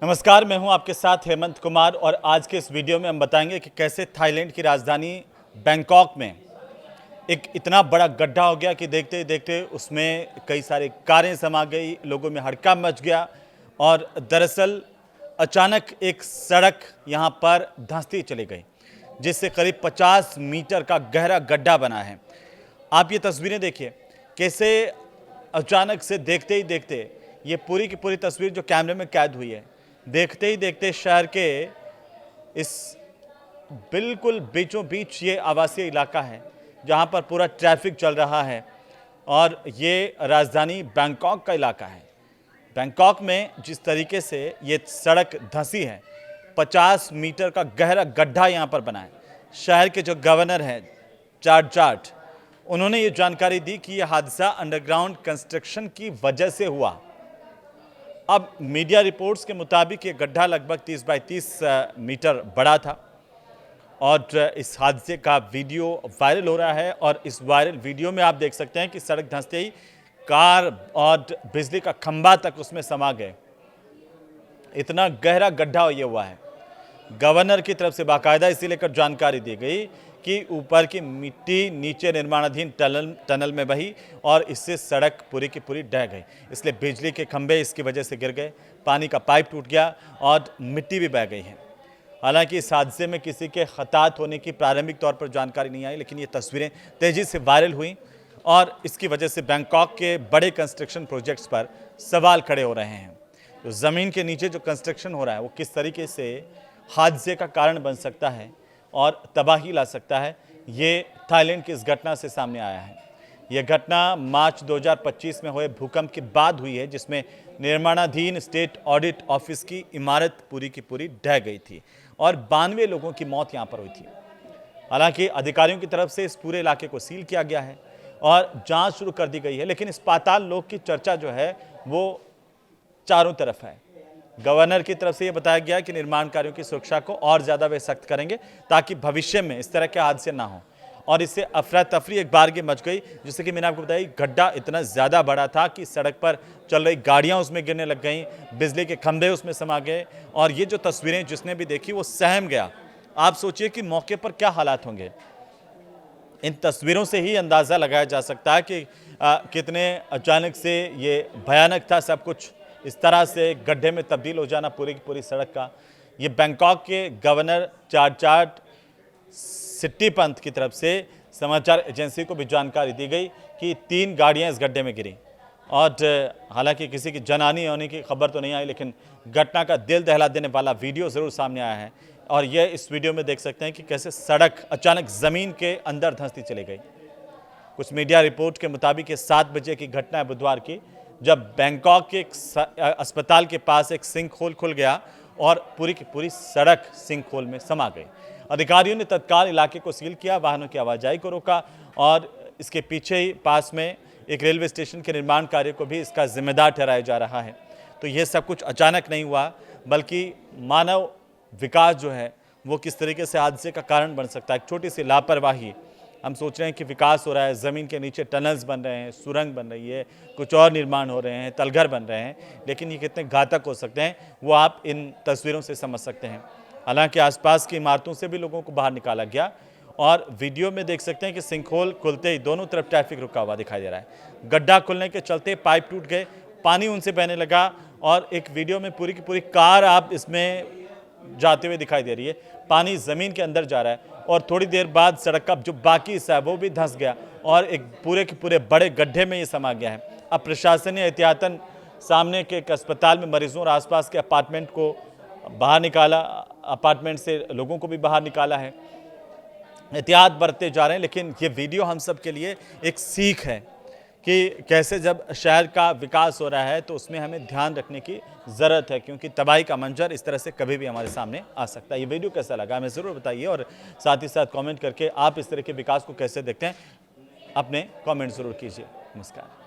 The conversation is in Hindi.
नमस्कार, मैं हूं आपके साथ हेमंत कुमार और आज के इस वीडियो में हम बताएंगे कि कैसे थाईलैंड की राजधानी बैंकॉक में एक इतना बड़ा गड्ढा हो गया कि देखते ही देखते उसमें कई सारी कारें समा गई, लोगों में हड़कंप मच गया और दरअसल अचानक एक सड़क यहां पर धंसती चली गई, जिससे करीब 50 मीटर का गहरा गड्ढा बना है। आप ये तस्वीरें देखिए, कैसे अचानक से देखते ही देखते ये पूरी की पूरी तस्वीर जो कैमरे में कैद हुई है, देखते ही देखते शहर के इस बिल्कुल बीचों बीच ये आवासीय इलाका है जहां पर पूरा ट्रैफिक चल रहा है और ये राजधानी बैंकॉक का इलाका है। बैंकॉक में जिस तरीके से ये सड़क धंसी है, 50 मीटर का गहरा गड्ढा यहां पर बना है। शहर के जो गवर्नर हैं चार्जार्ट, उन्होंने ये जानकारी दी कि यह हादसा अंडरग्राउंड कंस्ट्रक्शन की वजह से हुआ। अब मीडिया रिपोर्ट्स के मुताबिक ये गड्ढा लगभग 30 बाई 30 मीटर बड़ा था और इस हादसे का वीडियो वायरल हो रहा है और इस वायरल वीडियो में आप देख सकते हैं कि सड़क धंसते ही कार और बिजली का खंभा तक उसमें समा गए। इतना गहरा गड्ढा ये हुआ है। गवर्नर की तरफ से बाकायदा इसी लेकर जानकारी दी गई कि ऊपर की मिट्टी नीचे निर्माणाधीन टनल में बही और इससे सड़क पूरी की पूरी ढह गई। इसलिए बिजली के खंभे इसकी वजह से गिर गए, पानी का पाइप टूट गया और मिट्टी भी बह गई है। हालांकि इस हादसे में किसी के हताहत होने की प्रारंभिक तौर पर जानकारी नहीं आई, लेकिन ये तस्वीरें तेजी से वायरल हुई और इसकी वजह से बैंकॉक के बड़े कंस्ट्रक्शन प्रोजेक्ट्स पर सवाल खड़े हो रहे हैं। तो ज़मीन के नीचे जो कंस्ट्रक्शन हो रहा है वो किस तरीके से हादसे का कारण बन सकता है और तबाही ला सकता है, ये थाईलैंड की इस घटना से सामने आया है। यह घटना मार्च 2025 में हुए भूकंप के बाद हुई है, जिसमें निर्माणाधीन स्टेट ऑडिट ऑफिस की इमारत पूरी की पूरी ढह गई थी और 92 लोगों की मौत यहाँ पर हुई थी। हालांकि अधिकारियों की तरफ से इस पूरे इलाके को सील किया गया है और जांच शुरू कर दी गई है, लेकिन इस पाताल लोक की चर्चा जो है वो चारों तरफ है। गवर्नर की तरफ से यह बताया गया कि निर्माण कार्यों की सुरक्षा को और ज़्यादा वे सख्त करेंगे ताकि भविष्य में इस तरह के हादसे ना हो। और इससे अफरा तफरी एक बार की मच गई, जिससे कि मैंने आपको बताया गड्ढा इतना ज़्यादा बड़ा था कि सड़क पर चल रही गाड़ियां उसमें गिरने लग गईं, बिजली के खंभे उसमें समा गए और ये जो तस्वीरें जिसने भी देखी वो सहम गया। आप सोचिए कि मौके पर क्या हालात होंगे। इन तस्वीरों से ही अंदाज़ा लगाया जा सकता है कि कितने अचानक से ये भयानक था सब कुछ, इस तरह से गड्ढे में तब्दील हो जाना पूरी की पूरी सड़क का। ये बैंकॉक के गवर्नर चार्जार्ट सिट्टीपंथ की तरफ से समाचार एजेंसी को भी जानकारी दी गई कि 3 गाड़ियां इस गड्ढे में गिरी और हालांकि किसी की जनहानि होने की खबर तो नहीं आई, लेकिन घटना का दिल दहला देने वाला वीडियो ज़रूर सामने आया है। और यह इस वीडियो में देख सकते हैं कि कैसे सड़क अचानक ज़मीन के अंदर धंसती चली गई। कुछ मीडिया रिपोर्ट के मुताबिक ये 7 बजे की घटना है बुधवार की, जब बैंकॉक के एक अस्पताल के पास एक सिंक होल खुल गया और पूरी की पूरी सड़क सिंक होल में समा गई। अधिकारियों ने तत्काल इलाके को सील किया, वाहनों की आवाजाही को रोका और इसके पीछे ही पास में एक रेलवे स्टेशन के निर्माण कार्य को भी इसका जिम्मेदार ठहराया जा रहा है। तो ये सब कुछ अचानक नहीं हुआ, बल्कि मानव विकास जो है वो किस तरीके से हादसे का कारण बन सकता है। एक छोटी सी लापरवाही, हम सोच रहे हैं कि विकास हो रहा है, ज़मीन के नीचे टनल्स बन रहे हैं, सुरंग बन रही है, कुछ और निर्माण हो रहे हैं, तलघर बन रहे हैं, लेकिन ये कितने घातक हो सकते हैं वो आप इन तस्वीरों से समझ सकते हैं। हालांकि आसपास की इमारतों से भी लोगों को बाहर निकाला गया और वीडियो में देख सकते हैं कि सिंकहोल खुलते ही दोनों तरफ ट्रैफिक रुका हुआ दिखाई दे रहा है। गड्ढा खुलने के चलते पाइप टूट गए, पानी उनसे बहने लगा और एक वीडियो में पूरी की पूरी कार आप इसमें जाते हुए दिखाई दे रही है। पानी ज़मीन के अंदर जा रहा है और थोड़ी देर बाद सड़क का जो बाकी हिस्सा है वो भी धंस गया और एक पूरे के पूरे बड़े गड्ढे में ये समा गया है। अब प्रशासन ने एहतियातन सामने के एक अस्पताल में मरीजों और आसपास के अपार्टमेंट को बाहर निकाला, अपार्टमेंट से लोगों को भी बाहर निकाला है। एहतियात बरतते जा रहे हैं, लेकिन ये वीडियो हम सब के लिए एक सीख है कि कैसे जब शहर का विकास हो रहा है तो उसमें हमें ध्यान रखने की ज़रूरत है, क्योंकि तबाही का मंजर इस तरह से कभी भी हमारे सामने आ सकता है। ये वीडियो कैसा लगा हमें ज़रूर बताइए और साथ ही साथ कमेंट करके आप इस तरह के विकास को कैसे देखते हैं अपने कमेंट ज़रूर कीजिए। नमस्कार।